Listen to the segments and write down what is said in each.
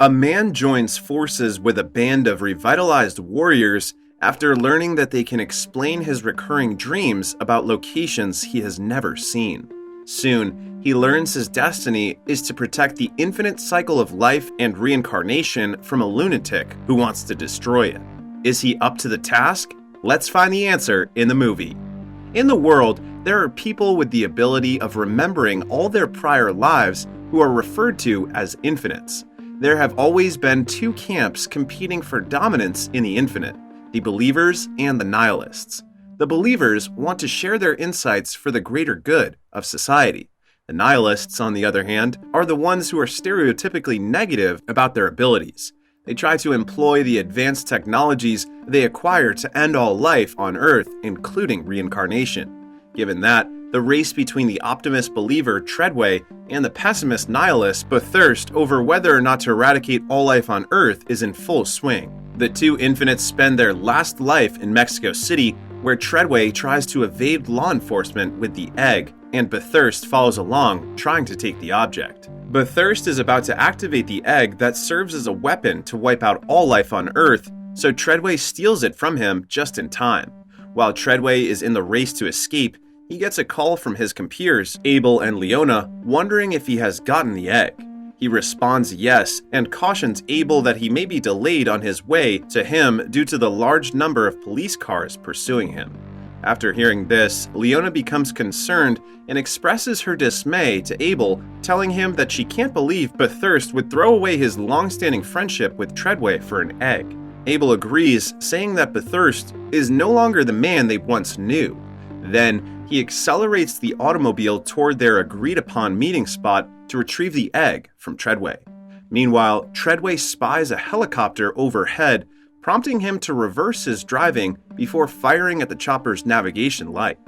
A man joins forces with a band of revitalized warriors after learning that they can explain his recurring dreams about locations he has never seen. Soon, he learns his destiny is to protect the infinite cycle of life and reincarnation from a lunatic who wants to destroy it. Is he up to the task? Let's find the answer in the movie. In the world, there are people with the ability of remembering all their prior lives who are referred to as infinites. There have always been two camps competing for dominance in the infinite, the believers and the nihilists. The believers want to share their insights for the greater good of society. The nihilists, on the other hand, are the ones who are stereotypically negative about their abilities. They try to employ the advanced technologies they acquire to end all life on Earth, including reincarnation. Given that, the race between the optimist believer Treadway and the pessimist nihilist Bathurst over whether or not to eradicate all life on Earth is in full swing. The two infinites spend their last life in Mexico City, where Treadway tries to evade law enforcement with the egg, and Bathurst follows along, trying to take the object. Bathurst is about to activate the egg that serves as a weapon to wipe out all life on Earth, so Treadway steals it from him just in time. While Treadway is in the race to escape, he gets a call from his compeers, Abel and Leona, wondering if he has gotten the egg. He responds yes, and cautions Abel that he may be delayed on his way to him due to the large number of police cars pursuing him. After hearing this, Leona becomes concerned and expresses her dismay to Abel, telling him that she can't believe Bathurst would throw away his long-standing friendship with Treadway for an egg. Abel agrees, saying that Bathurst is no longer the man they once knew. Then, he accelerates the automobile toward their agreed-upon meeting spot to retrieve the egg from Treadway. Meanwhile, Treadway spies a helicopter overhead, prompting him to reverse his driving before firing at the chopper's navigation light.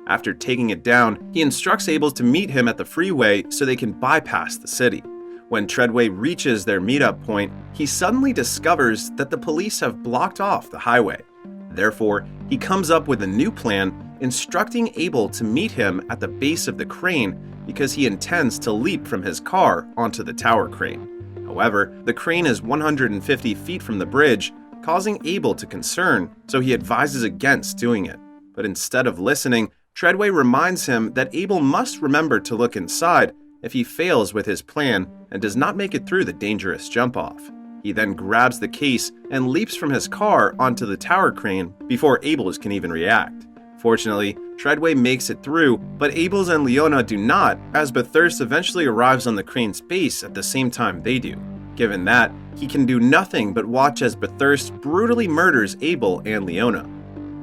After taking it down, he instructs Abel to meet him at the freeway so they can bypass the city. When Treadway reaches their meetup point, he suddenly discovers that the police have blocked off the highway. Therefore, he comes up with a new plan, instructing Abel to meet him at the base of the crane because he intends to leap from his car onto the tower crane. However, the crane is 150 feet from the bridge, causing Abel to concern, so he advises against doing it. But instead of listening, Treadway reminds him that Abel must remember to look inside if he fails with his plan and does not make it through the dangerous jump-off. He then grabs the case and leaps from his car onto the tower crane before Abel's can even react. Fortunately, Treadway makes it through, but Abel's and Leona do not, as Bathurst eventually arrives on the crane's base at the same time they do. Given that, he can do nothing but watch as Bathurst brutally murders Abel and Leona.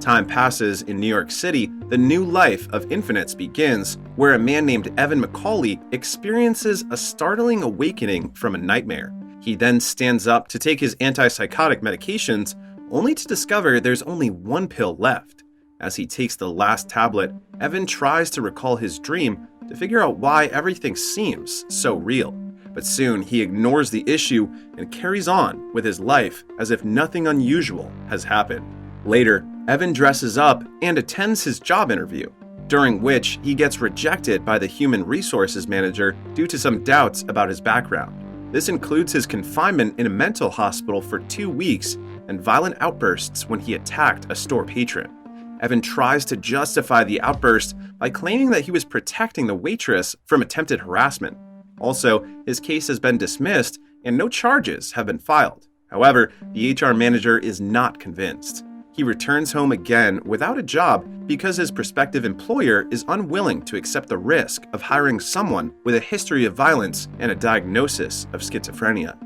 Time passes in New York City, the new life of infinites begins, where a man named Evan McCauley experiences a startling awakening from a nightmare. He then stands up to take his antipsychotic medications, only to discover there's only one pill left. As he takes the last tablet, Evan tries to recall his dream to figure out why everything seems so real. But soon he ignores the issue and carries on with his life as if nothing unusual has happened. Later, Evan dresses up and attends his job interview, during which he gets rejected by the human resources manager due to some doubts about his background. This includes his confinement in a mental hospital for 2 weeks and violent outbursts when he attacked a store patron. Evan tries to justify the outburst by claiming that he was protecting the waitress from attempted harassment. Also, his case has been dismissed and no charges have been filed. However, the HR manager is not convinced. He returns home again without a job because his prospective employer is unwilling to accept the risk of hiring someone with a history of violence and a diagnosis of schizophrenia.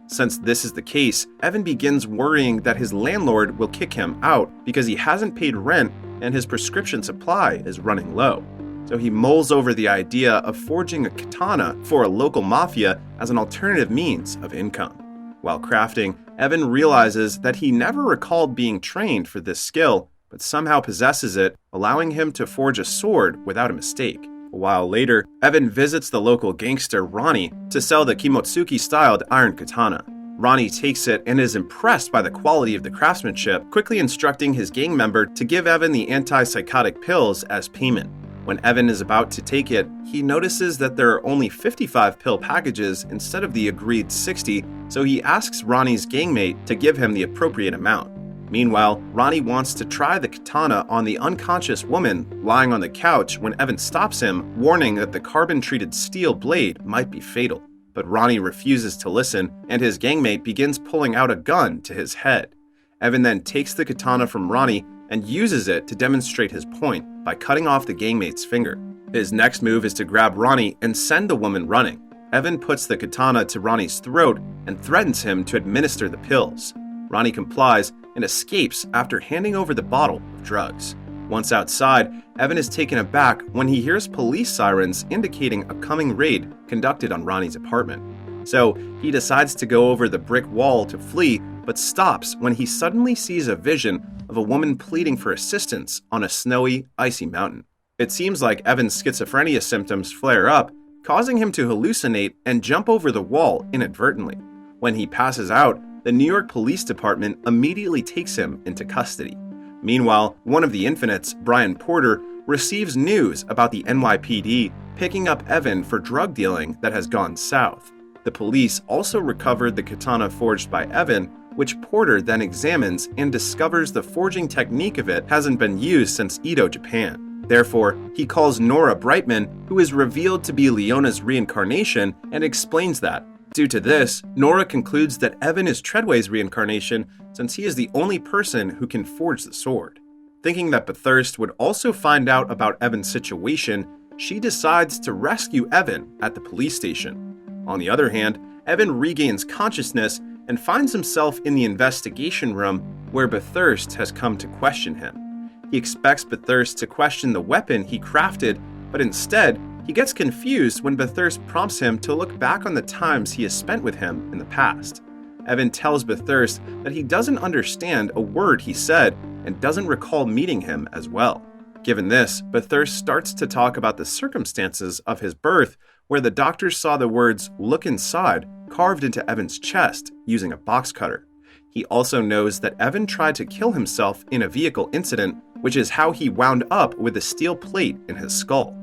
Since this is the case, Evan begins worrying that his landlord will kick him out because he hasn't paid rent and his prescription supply is running low. So he mulls over the idea of forging a katana for a local mafia as an alternative means of income. While crafting, Evan realizes that he never recalled being trained for this skill, but somehow possesses it, allowing him to forge a sword without a mistake. A while later, Evan visits the local gangster Ronnie to sell the Kimotsuki-styled iron katana. Ronnie takes it and is impressed by the quality of the craftsmanship, quickly instructing his gang member to give Evan the antipsychotic pills as payment. When Evan is about to take it, he notices that there are only 55 pill packages instead of the agreed 60, so he asks Ronnie's gangmate to give him the appropriate amount. Meanwhile, Ronnie wants to try the katana on the unconscious woman lying on the couch when Evan stops him, warning that the carbon-treated steel blade might be fatal. But Ronnie refuses to listen, and his gangmate begins pulling out a gun to his head. Evan then takes the katana from Ronnie and uses it to demonstrate his point by cutting off the gangmate's finger. His next move is to grab Ronnie and send the woman running. Evan puts the katana to Ronnie's throat and threatens him to administer the pills. Ronnie complies and escapes after handing over the bottle of drugs. Once outside, Evan is taken aback when he hears police sirens indicating a coming raid conducted on Ronnie's apartment. So he decides to go over the brick wall to flee, but stops when he suddenly sees a vision of a woman pleading for assistance on a snowy, icy mountain. It seems like Evan's schizophrenia symptoms flare up, causing him to hallucinate and jump over the wall inadvertently. When he passes out, the New York Police Department immediately takes him into custody. Meanwhile, one of the Infinites, Brian Porter, receives news about the NYPD picking up Evan for drug dealing that has gone south. The police also recovered the katana forged by Evan, which Porter then examines and discovers the forging technique of it hasn't been used since Edo, Japan. Therefore, he calls Nora Brightman, who is revealed to be Leona's reincarnation, and explains that. Due to this, Nora concludes that Evan is Treadway's reincarnation since he is the only person who can forge the sword. Thinking that Bathurst would also find out about Evan's situation, she decides to rescue Evan at the police station. On the other hand, Evan regains consciousness and finds himself in the investigation room where Bathurst has come to question him. He expects Bathurst to question the weapon he crafted, but instead, he gets confused when Bathurst prompts him to look back on the times he has spent with him in the past. Evan tells Bathurst that he doesn't understand a word he said and doesn't recall meeting him as well. Given this, Bathurst starts to talk about the circumstances of his birth, where the doctors saw the words "look inside" carved into Evan's chest using a box cutter. He also knows that Evan tried to kill himself in a vehicle incident, which is how he wound up with a steel plate in his skull.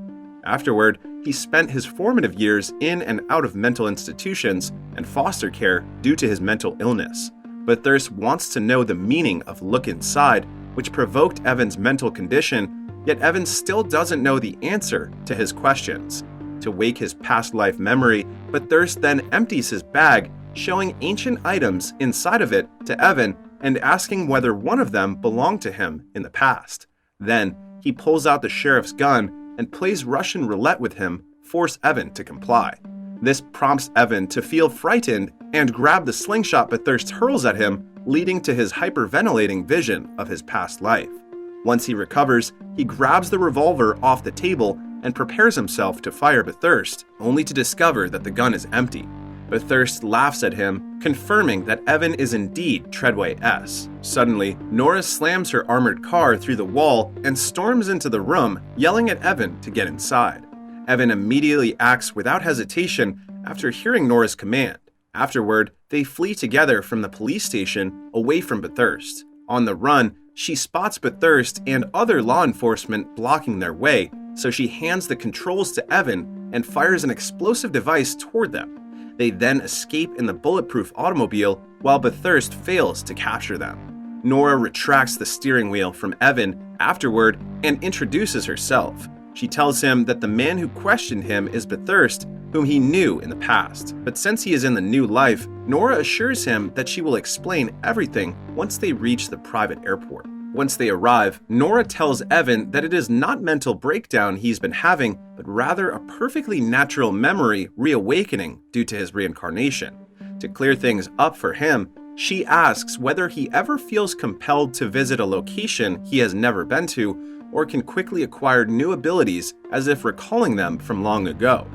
Afterward, he spent his formative years in and out of mental institutions and foster care due to his mental illness. Bathurst wants to know the meaning of "look inside," which provoked Evan's mental condition, yet Evan still doesn't know the answer to his questions. To wake his past life memory, Bathurst then empties his bag, showing ancient items inside of it to Evan and asking whether one of them belonged to him in the past. Then, he pulls out the sheriff's gun and plays Russian roulette with him, force Evan to comply. This prompts Evan to feel frightened and grab the slingshot Bathurst hurls at him, leading to his hyperventilating vision of his past life. Once he recovers, he grabs the revolver off the table and prepares himself to fire Bathurst, only to discover that the gun is empty. Bathurst laughs at him, confirming that Evan is indeed Treadway S. Suddenly, Nora slams her armored car through the wall and storms into the room, yelling at Evan to get inside. Evan immediately acts without hesitation after hearing Nora's command. Afterward, they flee together from the police station, away from Bathurst. On the run, she spots Bathurst and other law enforcement blocking their way, so she hands the controls to Evan and fires an explosive device toward them. They then escape in the bulletproof automobile while Bathurst fails to capture them. Nora retracts the steering wheel from Evan afterward and introduces herself. She tells him that the man who questioned him is Bathurst, whom he knew in the past. But since he is in the new life, Nora assures him that she will explain everything once they reach the private airport. Once they arrive, Nora tells Evan that it is not mental breakdown he's been having, but rather a perfectly natural memory reawakening due to his reincarnation. To clear things up for him, she asks whether he ever feels compelled to visit a location he has never been to, or can quickly acquire new abilities as if recalling them from long ago.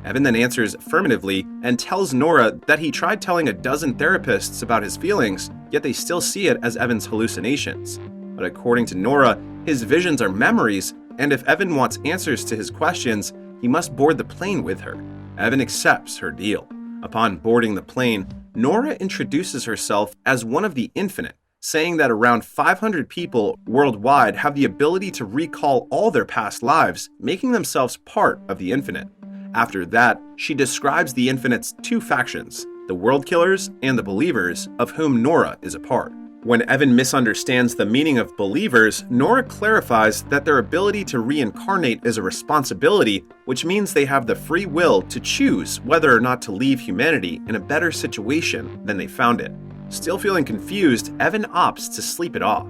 Evan then answers affirmatively and tells Nora that he tried telling a dozen therapists about his feelings, yet they still see it as Evan's hallucinations. But according to Nora, his visions are memories, and if Evan wants answers to his questions, he must board the plane with her. Evan accepts her deal. Upon boarding the plane, Nora introduces herself as one of the Infinite, saying that around 500 people worldwide have the ability to recall all their past lives, making themselves part of the Infinite. After that, she describes the Infinite's two factions, the World Killers and the Believers, of whom Nora is a part. When Evan misunderstands the meaning of Believers, Nora clarifies that their ability to reincarnate is a responsibility, which means they have the free will to choose whether or not to leave humanity in a better situation than they found it. Still feeling confused, Evan opts to sleep it off.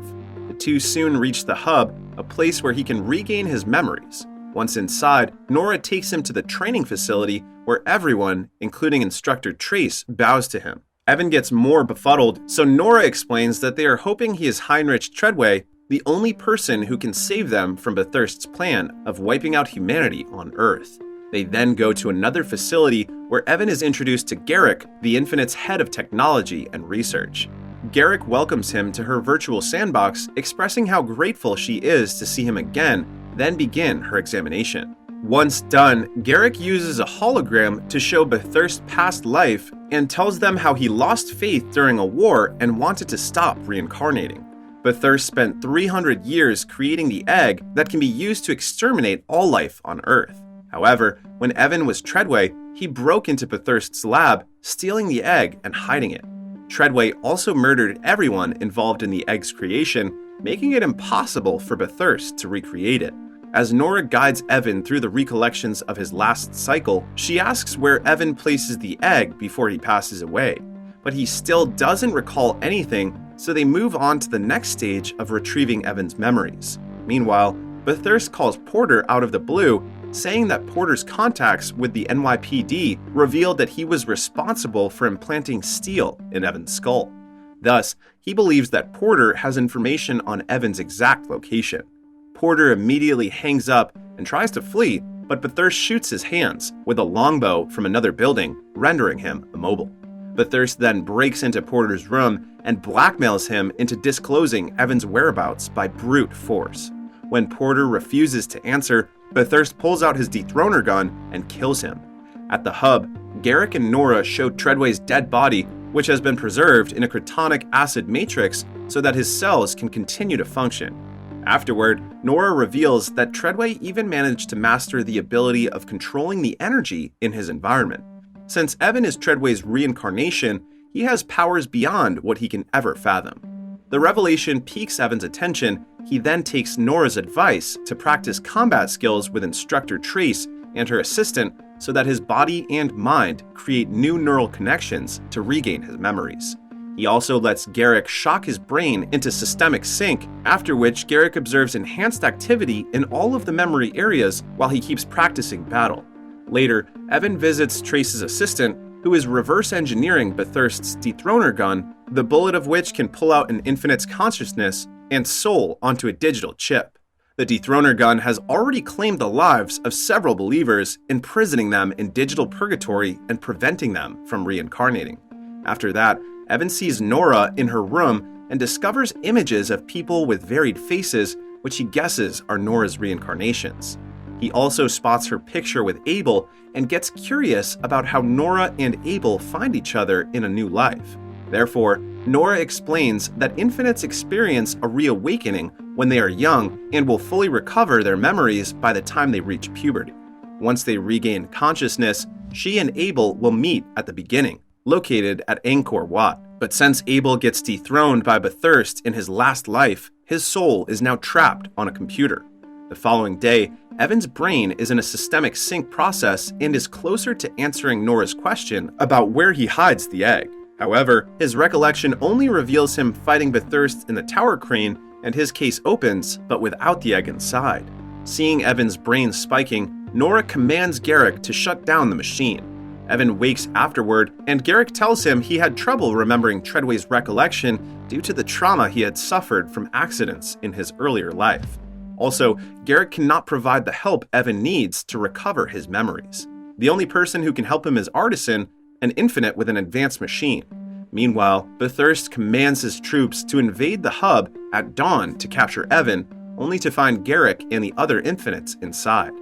The two soon reach the hub, a place where he can regain his memories. Once inside, Nora takes him to the training facility where everyone, including instructor Trace, bows to him. Evan gets more befuddled, so Nora explains that they are hoping he is Heinrich Treadway, the only person who can save them from Bethurst's plan of wiping out humanity on Earth. They then go to another facility where Evan is introduced to Garrick, the Infinite's head of technology and research. Garrick welcomes him to her virtual sandbox, expressing how grateful she is to see him again, then begin her examination. Once done, Garrick uses a hologram to show Bethurst's past life and tells them how he lost faith during a war and wanted to stop reincarnating. Bethurst spent 300 years creating the egg that can be used to exterminate all life on Earth. However, when Evan was Treadway, he broke into Bethurst's lab, stealing the egg and hiding it. Treadway also murdered everyone involved in the egg's creation, making it impossible for Bethurst to recreate it. As Nora guides Evan through the recollections of his last cycle, she asks where Evan places the egg before he passes away. But he still doesn't recall anything, so they move on to the next stage of retrieving Evan's memories. Meanwhile, Bethurst calls Porter out of the blue, saying that Porter's contacts with the NYPD revealed that he was responsible for implanting steel in Evan's skull. Thus, he believes that Porter has information on Evan's exact location. Porter immediately hangs up and tries to flee, but Bethurst shoots his hands with a longbow from another building, rendering him immobile. Bethurst then breaks into Porter's room and blackmails him into disclosing Evan's whereabouts by brute force. When Porter refuses to answer, Bethurst pulls out his dethroner gun and kills him. At the hub, Garrick and Nora show Treadway's dead body, which has been preserved in a cryptonic acid matrix so that his cells can continue to function. Afterward, Nora reveals that Treadway even managed to master the ability of controlling the energy in his environment. Since Evan is Treadway's reincarnation, he has powers beyond what he can ever fathom. The revelation piques Evan's attention. He then takes Nora's advice to practice combat skills with instructor Trace and her assistant so that his body and mind create new neural connections to regain his memories. He also lets Garrick shock his brain into systemic sync, after which Garrick observes enhanced activity in all of the memory areas while he keeps practicing battle. Later, Evan visits Trace's assistant, who is reverse engineering Bethurst's dethroner gun, the bullet of which can pull out an Infinite's consciousness and soul onto a digital chip. The dethroner gun has already claimed the lives of several believers, imprisoning them in digital purgatory and preventing them from reincarnating. After that, Evan sees Nora in her room and discovers images of people with varied faces, which he guesses are Nora's reincarnations. He also spots her picture with Abel and gets curious about how Nora and Abel find each other in a new life. Therefore, Nora explains that Infinites experience a reawakening when they are young and will fully recover their memories by the time they reach puberty. Once they regain consciousness, she and Abel will meet at the beginning, located at Angkor Wat. But since Abel gets dethroned by Bethurst in his last life, his soul is now trapped on a computer. The following day, Evan's brain is in a systemic sync process and is closer to answering Nora's question about where he hides the egg. However, his recollection only reveals him fighting Bethurst in the tower crane, and his case opens, but without the egg inside. Seeing Evan's brain spiking, Nora commands Garrick to shut down the machine. Evan wakes afterward, and Garrick tells him he had trouble remembering Treadway's recollection due to the trauma he had suffered from accidents in his earlier life. Also, Garrick cannot provide the help Evan needs to recover his memories. The only person who can help him is Artisan, an Infinite with an advanced machine. Meanwhile, Bethurst commands his troops to invade the hub at dawn to capture Evan, only to find Garrick and the other Infinites inside.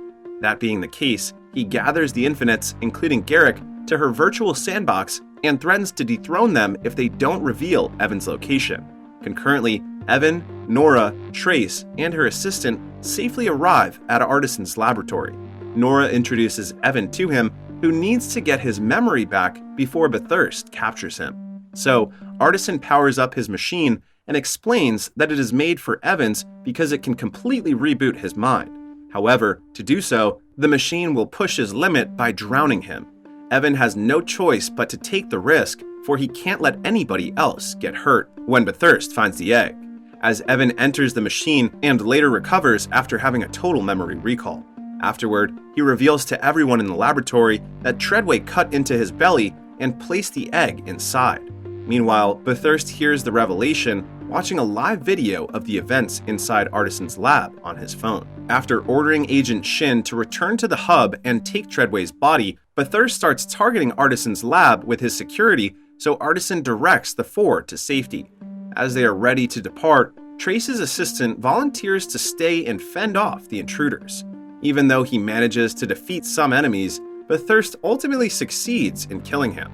That being the case, he gathers the Infinites, including Garrick, to her virtual sandbox and threatens to dethrone them if they don't reveal Evan's location. Concurrently, Evan, Nora, Trace, and her assistant safely arrive at Artisan's laboratory. Nora introduces Evan to him, who needs to get his memory back before Bathurst captures him. So, Artisan powers up his machine and explains that it is made for Evans because it can completely reboot his mind. However, to do so, the machine will push his limit by drowning him. Evan has no choice but to take the risk, for he can't let anybody else get hurt when Bathurst finds the egg, as Evan enters the machine and later recovers after having a total memory recall. Afterward, he reveals to everyone in the laboratory that Treadway cut into his belly and placed the egg inside. Meanwhile, Bathurst hears the revelation watching a live video of the events inside Artisan's lab on his phone. After ordering Agent Shin to return to the hub and take Treadway's body, Bathurst starts targeting Artisan's lab with his security, so Artisan directs the four to safety. As they are ready to depart, Trace's assistant volunteers to stay and fend off the intruders. Even though he manages to defeat some enemies, Bathurst ultimately succeeds in killing him.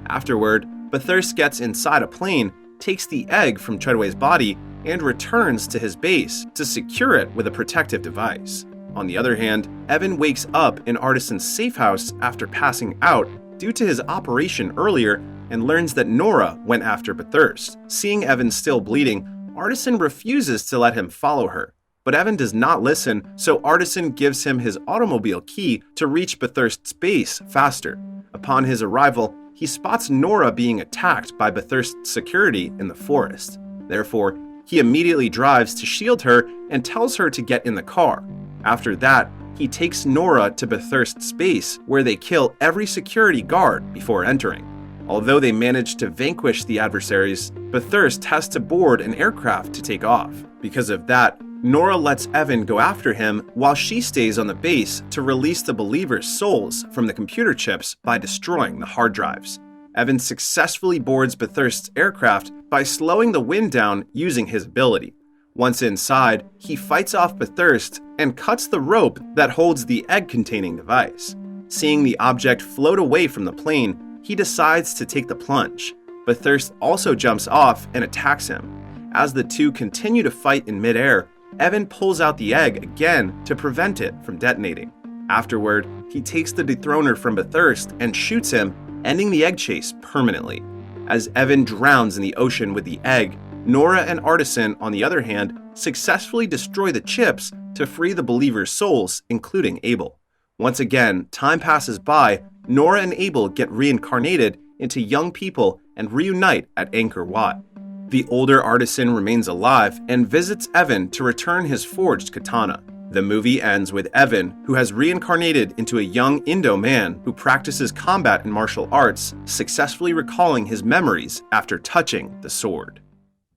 Afterward, Bathurst gets inside a plane, takes the egg from Treadway's body, and returns to his base to secure it with a protective device. On the other hand, Evan wakes up in Artisan's safe house after passing out due to his operation earlier and learns that Nora went after Bathurst. Seeing Evan still bleeding, Artisan refuses to let him follow her. But Evan does not listen, so Artisan gives him his automobile key to reach Bathurst's base faster. Upon his arrival, he spots Nora being attacked by Bathurst's security in the forest. Therefore, he immediately drives to shield her and tells her to get in the car. After that, he takes Nora to Bathurst's base, where they kill every security guard before entering. Although they manage to vanquish the adversaries, Bathurst has to board an aircraft to take off. Because of that, Nora lets Evan go after him while she stays on the base to release the believers' souls from the computer chips by destroying the hard drives. Evan successfully boards Bathurst's aircraft by slowing the wind down using his ability. Once inside, he fights off Bathurst and cuts the rope that holds the egg-containing device. Seeing the object float away from the plane, he decides to take the plunge. Bathurst also jumps off and attacks him. As the two continue to fight in midair, Evan pulls out the egg again to prevent it from detonating. Afterward, he takes the dethroner from Bathurst and shoots him, ending the egg chase permanently. As Evan drowns in the ocean with the egg, Nora and Artisan, on the other hand, successfully destroy the chips to free the believers' souls, including Abel. Once again, time passes by, Nora and Abel get reincarnated into young people and reunite at Angkor Wat. The older Artisan remains alive and visits Evan to return his forged katana. The movie ends with Evan, who has reincarnated into a young Indo man who practices combat and martial arts, successfully recalling his memories after touching the sword.